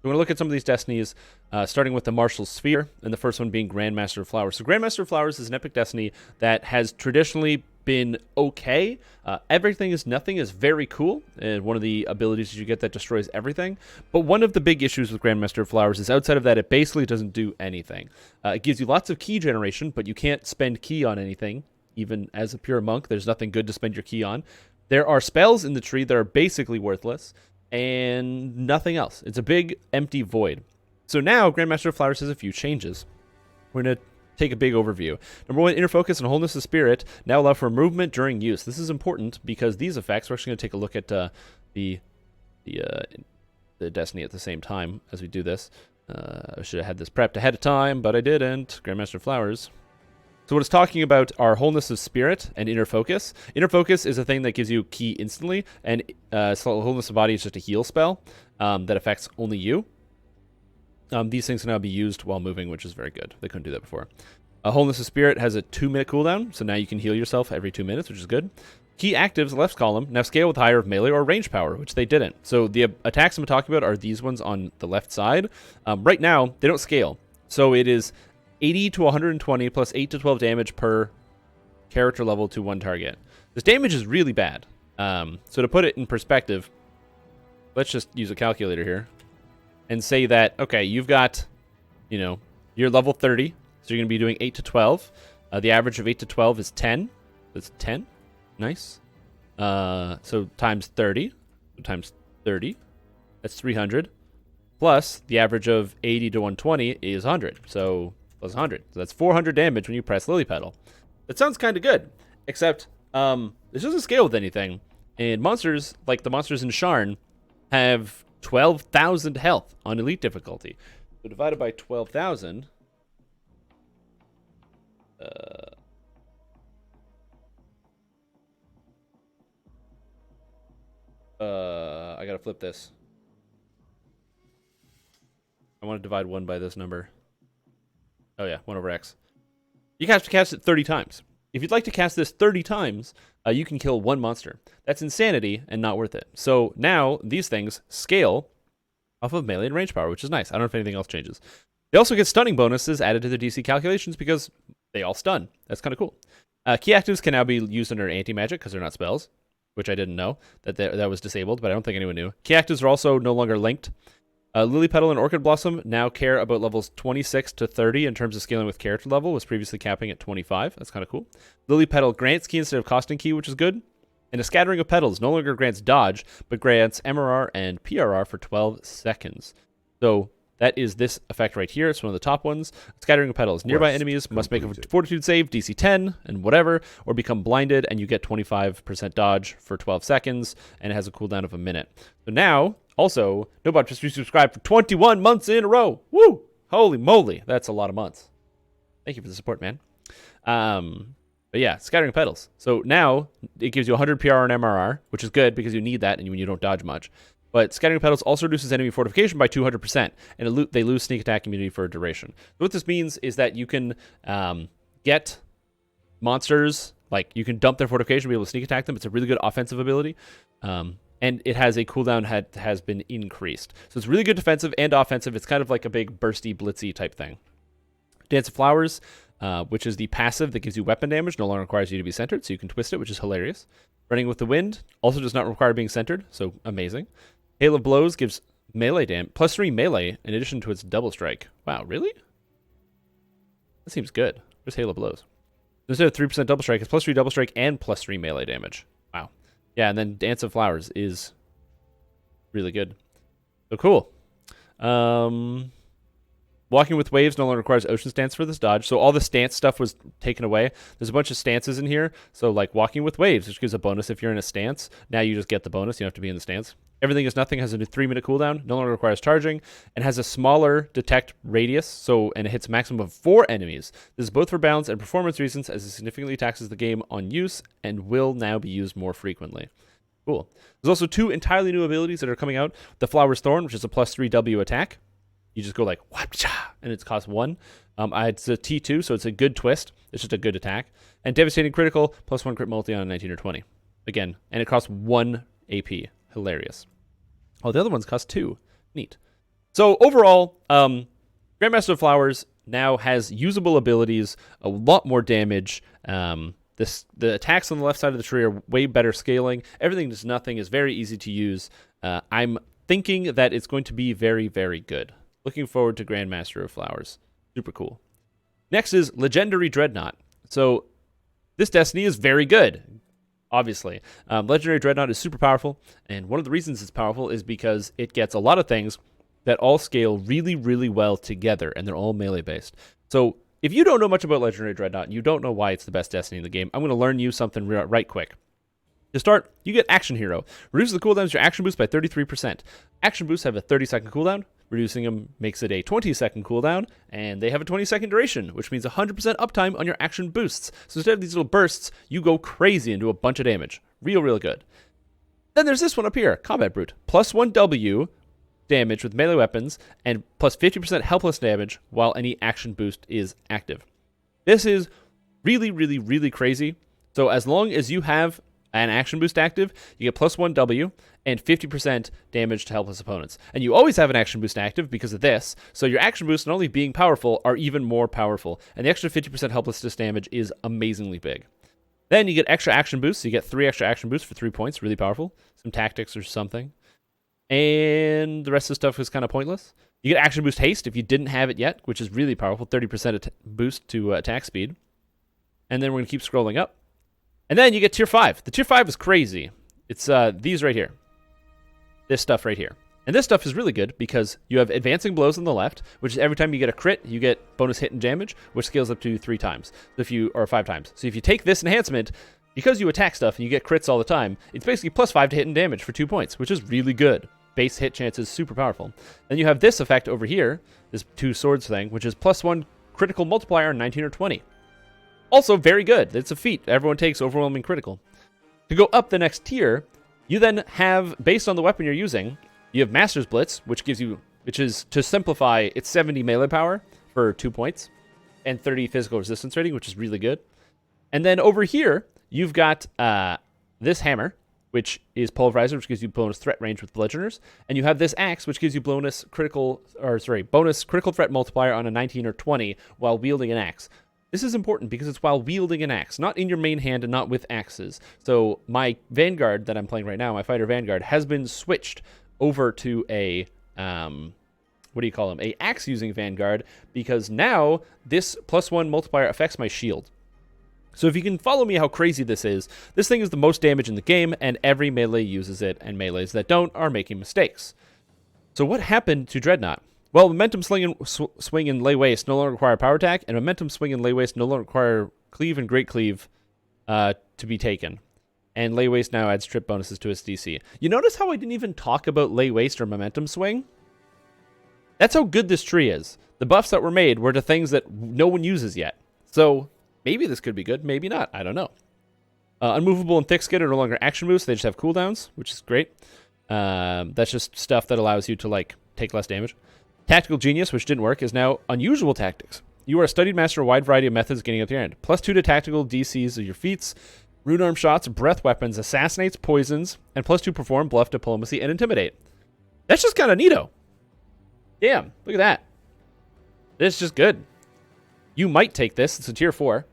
We're going to look at some of these destinies, starting with the Martial Sphere, and the first one being Grandmaster of Flowers. So Grandmaster of Flowers is an epic destiny that has traditionally been okay. Nothing is very cool, and one of the abilities you get that destroys everything. But one of the big issues with Grandmaster of Flowers is outside of that, it basically doesn't do anything. It gives you lots of key generation, but you can't spend key on anything. Even as a pure monk, there's nothing good to spend your key on. There are spells in the tree that are basically worthless, and nothing else. It's a big empty void. So now Grandmaster of Flowers has a few changes. We're going to take a big overview. Number one, inner focus and wholeness of spirit now allow for movement during use. This is important because these effects, we're actually going to take a look at the destiny at the same time as we do this. I should have had this prepped ahead of time, but I didn't. Grandmaster of Flowers. So what it's talking about are wholeness of spirit and inner focus. Inner focus is a thing that gives you ki instantly, and wholeness of body is just a heal spell that affects only you. These things can now be used while moving, which is very good. They couldn't do that before. Wholeness of spirit has a 2-minute cooldown, so now you can heal yourself every 2 minutes, which is good. Key actives, left column, now scale with higher of melee or range power, which they didn't. So the attacks I'm talking about are these ones on the left side. Right now, they don't scale. So it is 80 to 120 plus 8 to 12 damage per character level to one target. This damage is really bad. So to put it in perspective, let's just use a calculator here and say that, okay, you've got, you're level 30, so you're going to be doing 8 to 12. The average of 8 to 12 is 10. That's 10. Nice. So times 30. Times 30. That's 300. Plus, the average of 80 to 120 is 100. So plus 100. So that's 400 damage when you press Lily Petal. That sounds kind of good, except this doesn't scale with anything. And monsters, like the monsters in Sharn, have 12,000 health on elite difficulty. So divided by 12,000. I gotta flip this. I want to divide 1 by this number. Oh yeah, 1 over x. You have to cast it 30 times. If you'd like to cast this 30 times, you can kill 1 monster. That's insanity and not worth it. So now these things scale off of melee and range power, which is nice. I don't know if anything else changes. They also get stunning bonuses added to their DC calculations because they all stun. That's kind of cool. Key actives can now be used under anti-magic because they're not spells, which I didn't know that was disabled, but I don't think anyone knew. Key actives are also no longer linked. Lily Petal and Orchid Blossom now care about levels 26 to 30 in terms of scaling with character level, was previously capping at 25. That's kind of cool. Lily Petal grants key instead of costing key, which is good. And a Scattering of Petals no longer grants dodge, but grants MRR and PRR for 12 seconds. So that is this effect right here. It's one of the top ones. Scattering of Petals. Nearby enemies must make a fortitude save, DC 10, and whatever, or become blinded, and you get 25% dodge for 12 seconds, and it has a cooldown of a minute. So now, also, Nobot just resubscribed for 21 months in a row. Woo! Holy moly. That's a lot of months. Thank you for the support, man. But yeah, Scattering of Petals. So now, it gives you 100 PR and MRR, which is good because you need that when you don't dodge much. But Scattering of Petals also reduces enemy fortification by 200%, and they lose sneak attack immunity for a duration. So what this means is that you can get monsters, like you can dump their fortification and be able to sneak attack them. It's a really good offensive ability. And it has a cooldown has been increased. So it's really good defensive and offensive. It's kind of like a big bursty, blitzy type thing. Dance of Flowers, which is the passive that gives you weapon damage, no longer requires you to be centered, so you can twist it, which is hilarious. Running with the Wind also does not require being centered, so amazing. Hail of Blows gives melee damage, +3 melee in addition to its double strike. Wow, really? That seems good. Where's Hail of Blows? Instead of 3% double strike, it's +3 double strike and +3 melee damage. Wow. Yeah, and then Dance of Flowers is really good. So cool. Walking with Waves no longer requires Ocean Stance for this dodge. So all the stance stuff was taken away. There's a bunch of stances in here. So like Walking with Waves, which gives a bonus if you're in a stance. Now you just get the bonus. You don't have to be in the stance. Everything is Nothing has a 3-minute cooldown. No longer requires charging. And has a smaller detect radius. And it hits a maximum of 4 enemies. This is both for balance and performance reasons, as it significantly taxes the game on use and will now be used more frequently. Cool. There's also 2 entirely new abilities that are coming out. The Flower's Thorn, which is a +3 W attack. You just go like, and it's cost 1. It's a T2, so it's a good twist. It's just a good attack. And Devastating Critical, +1 crit multi on a 19 or 20. Again, and it costs 1 AP. Hilarious. Oh, the other ones cost 2. Neat. So overall, Grandmaster of Flowers now has usable abilities, a lot more damage. The attacks on the left side of the tree are way better scaling. Everything does nothing, is very easy to use. I'm thinking that it's going to be very, very good. Looking forward to Grandmaster of Flowers. Super cool. Next is Legendary Dreadnought. So this Destiny is very good, obviously. Legendary Dreadnought is super powerful, and one of the reasons it's powerful is because it gets a lot of things that all scale really, really well together, and they're all melee-based. So if you don't know much about Legendary Dreadnought and you don't know why it's the best Destiny in the game, I'm going to learn you something right quick. To start, you get Action Hero. Reduces the cooldowns of your action boost by 33%. Action boosts have a 30-second cooldown. Reducing them makes it a 20-second cooldown, and they have a 20-second duration, which means 100% uptime on your action boosts. So instead of these little bursts, you go crazy and do a bunch of damage. Real good. Then there's this one up here, Combat Brute. Plus 1W damage with melee weapons, and plus 50% helpless damage while any action boost is active. This is really crazy. So as long as you have an action boost active, you get plus 1W and 50% damage to helpless opponents. And you always have an action boost active because of this, so your action boosts, not only being powerful, are even more powerful. And the extra 50% helplessness damage is amazingly big. Then you get extra action boosts. You get 3 extra action boosts for 3 points, really powerful. Some tactics or something. And the rest of the stuff is kind of pointless. You get action boost haste if you didn't have it yet, which is really powerful, 30% boost to attack speed. And then we're going to keep scrolling up. And then you get tier 5. The tier 5 is crazy. It's these right here. This stuff right here. And this stuff is really good because you have advancing blows on the left, which is every time you get a crit, you get bonus hit and damage, which scales up to 3 times. Or 5 times. So if you take this enhancement, because you attack stuff and you get crits all the time, it's basically plus 5 to hit and damage for 2 points, which is really good. Base hit chance is super powerful. Then you have this effect over here, this 2 swords thing, which is plus 1 critical multiplier on 19 or 20. Also very good. It's a feat. Everyone takes overwhelming critical. To go up the next tier, you then have, based on the weapon you're using, you have Master's Blitz, which is, to simplify, it's 70 melee power for 2 points, and 30 physical resistance rating, which is really good. And then over here, you've got this hammer, which is Pulverizer, which gives you bonus threat range with bludgeoners, and you have this axe, which gives you bonus critical threat multiplier on a 19 or 20 while wielding an axe. This is important because it's while wielding an axe, not in your main hand and not with axes. So my Vanguard that I'm playing right now, my Fighter Vanguard, has been switched over to a, a axe-using Vanguard, because now this plus 1 multiplier affects my shield. So if you can follow me how crazy this thing is the most damage in the game, and every melee uses it, and melees that don't are making mistakes. So what happened to Dreadnought? Well, Momentum Swing and Lay Waste no longer require Power Attack, and Momentum Swing and Lay Waste no longer require Cleave and Great Cleave to be taken. And Lay Waste now adds trip bonuses to its DC. You notice how I didn't even talk about Lay Waste or Momentum Swing? That's how good this tree is. The buffs that were made were to things that no one uses yet. So maybe this could be good, maybe not. I don't know. Unmovable and Thick Skin are no longer action boosts. They just have cooldowns, which is great. That's just stuff that allows you to take less damage. Tactical Genius, which didn't work, is now Unusual Tactics. You are a studied master of a wide variety of methods getting up to your end. Plus 2 to tactical DCs of your feats, rune arm shots, breath weapons, assassinates, poisons, and plus 2 perform, bluff, diplomacy, and intimidate. That's just kind of neato. Damn, look at that. This is just good. You might take this. It's a tier 4.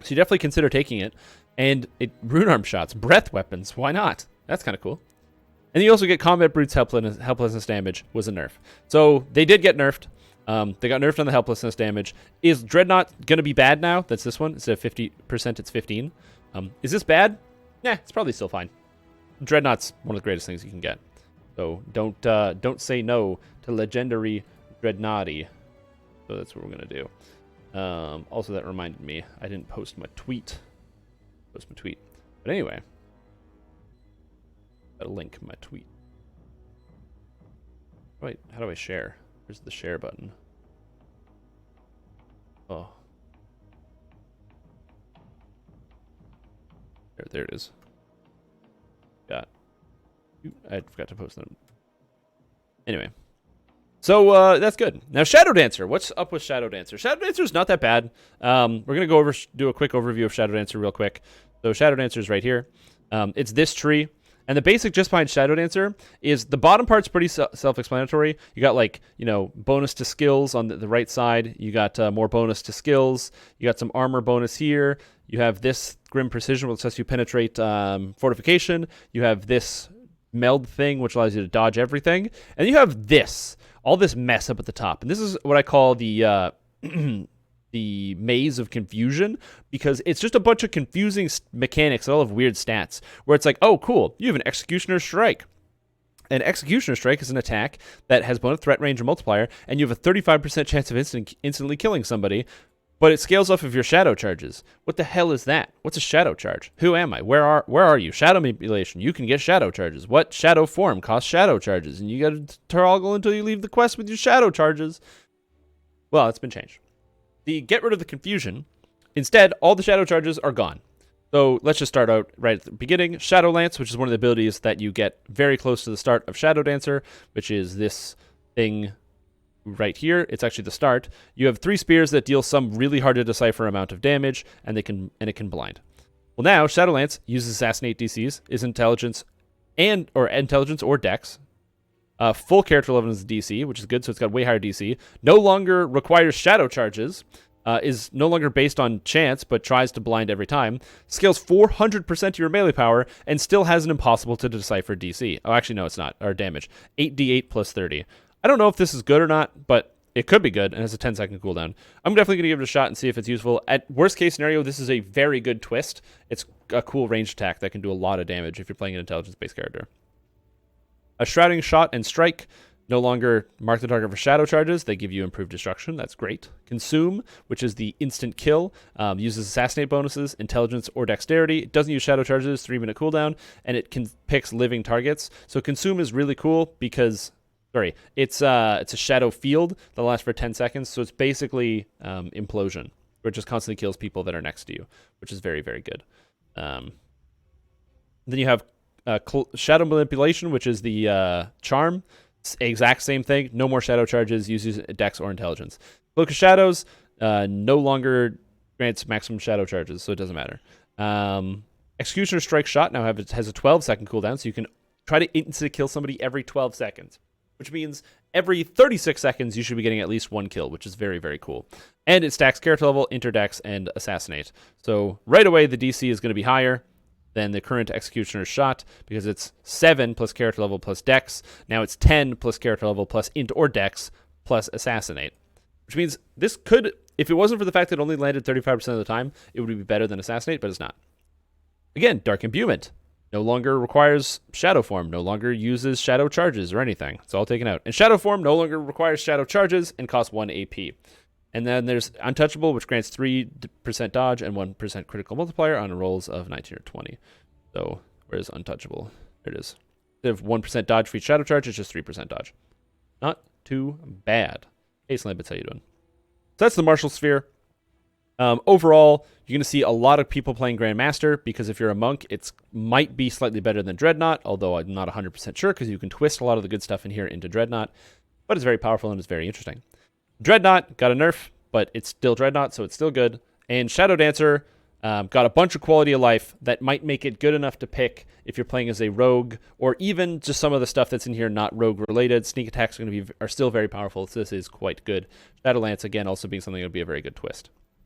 So you definitely consider taking it. And rune arm shots, breath weapons, why not? That's kind of cool. And you also get Combat Brute's helplessness damage was a nerf. So they did get nerfed. They got nerfed on the helplessness damage. Is Dreadnought going to be bad now? That's this one. Instead of 50%, it's 15. Is this bad? Nah, it's probably still fine. Dreadnought's one of the greatest things you can get. So don't say no to Legendary Dreadnoughty. So that's what we're going to do. Also, that reminded me, I didn't post my tweet. But anyway. Gotta link my tweet. Wait, how do I share? Where's the share button? Oh. There it is. I forgot to post them. Anyway. So, that's good. Now, Shadow Dancer. What's up with Shadow Dancer? Shadow Dancer is not that bad. We're going to do a quick overview of Shadow Dancer real quick. So, Shadow Dancer is right here. It's this tree. And the basic just behind Shadow Dancer is the bottom part's pretty self-explanatory. You got like, bonus to skills on the right side. You got more bonus to skills. You got some armor bonus here. You have this Grim Precision, which lets you penetrate fortification. You have this meld thing, which allows you to dodge everything. And you have all this mess up at the top. And this is what I call the the maze of confusion, because it's just a bunch of confusing mechanics that all have weird stats, where it's like, oh, cool, you have an Executioner Strike. An Executioner Strike is an attack that has bonus threat range and multiplier, and you have a 35% chance of instantly killing somebody, but it scales off of your shadow charges. What the hell is that? What's a shadow charge? Who am I? Where are you? Shadow manipulation. You can get shadow charges. What shadow form costs shadow charges? And you got to toggle until you leave the quest with your shadow charges. Well, it's been changed. Get rid of the confusion. Instead, all the shadow charges are gone. So let's just start out right at the beginning. Shadow Lance, which is one of the abilities that you get very close to the start of Shadow Dancer, which is this thing right here. It's actually the start. You have 3 spears that deal some really hard to decipher amount of damage, and it can blind. Well, now Shadow Lance uses assassinate DCs, is intelligence or dex. Full character level is DC, which is good, so it's got way higher DC. No longer requires shadow charges. Is no longer based on chance, but tries to blind every time. Scales 400% to your melee power, and still has an impossible to decipher DC. Oh, actually, no, it's not. Or damage. 8d8 plus 30. I don't know if this is good or not, but it could be good, and has a 10-second cooldown. I'm definitely going to give it a shot and see if it's useful. At worst case scenario, this is a very good twist. It's a cool ranged attack that can do a lot of damage if you're playing an intelligence-based character. A Shrouding Shot and Strike no longer mark the target for shadow charges. They give you improved destruction. That's great. Consume, which is the instant kill, uses assassinate bonuses, intelligence, or dexterity. It doesn't use shadow charges, 3-minute cooldown, and it picks living targets. So Consume is really cool because, it's a shadow field that lasts for 10 seconds. So it's basically Implosion, where it just constantly kills people that are next to you, which is very, very good. Then you have Shadow Manipulation, which is the charm. Exact same thing. No more shadow charges. Uses dex or intelligence. Cloak of Shadows no longer grants maximum shadow charges, so it doesn't matter. Executioner Strike Shot now has a 12-second cooldown, so you can try to instantly kill somebody every 12 seconds, which means every 36 seconds you should be getting at least 1 kill, which is very, very cool. And it stacks character level, interdex, and assassinate. So right away the DC is going to be higher than the current Executioner's Shot, because it's 7 plus character level plus dex. Now it's 10 plus character level plus int or dex plus assassinate. Which means this could, if it wasn't for the fact that it only landed 35% of the time, it would be better than assassinate, but it's not. Again, Dark Imbuement. No longer requires Shadow Form, no longer uses Shadow Charges or anything. It's all taken out. And Shadow Form no longer requires Shadow Charges and costs 1 AP. And then there's Untouchable, which grants 3% dodge and 1% critical multiplier on rolls of 19 or 20. So, where's Untouchable? There it is. Instead of 1% dodge for each shadow charge, it's just 3% dodge. Not too bad. Hey, Slambits, how you doing? So that's the Martial Sphere. Overall, you're going to see a lot of people playing Grandmaster, because if you're a monk, it might be slightly better than Dreadnought, although I'm not 100% sure, because you can twist a lot of the good stuff in here into Dreadnought. But it's very powerful and it's very interesting. Dreadnought got a nerf, but it's still Dreadnought, so it's still good. And Shadow Dancer got a bunch of quality of life that might make it good enough to pick if you're playing as a rogue, or even just some of the stuff that's in here not rogue related. Sneak attacks are still very powerful, so this is quite good. Shadow Lance, again, also being something that would be a very good twist.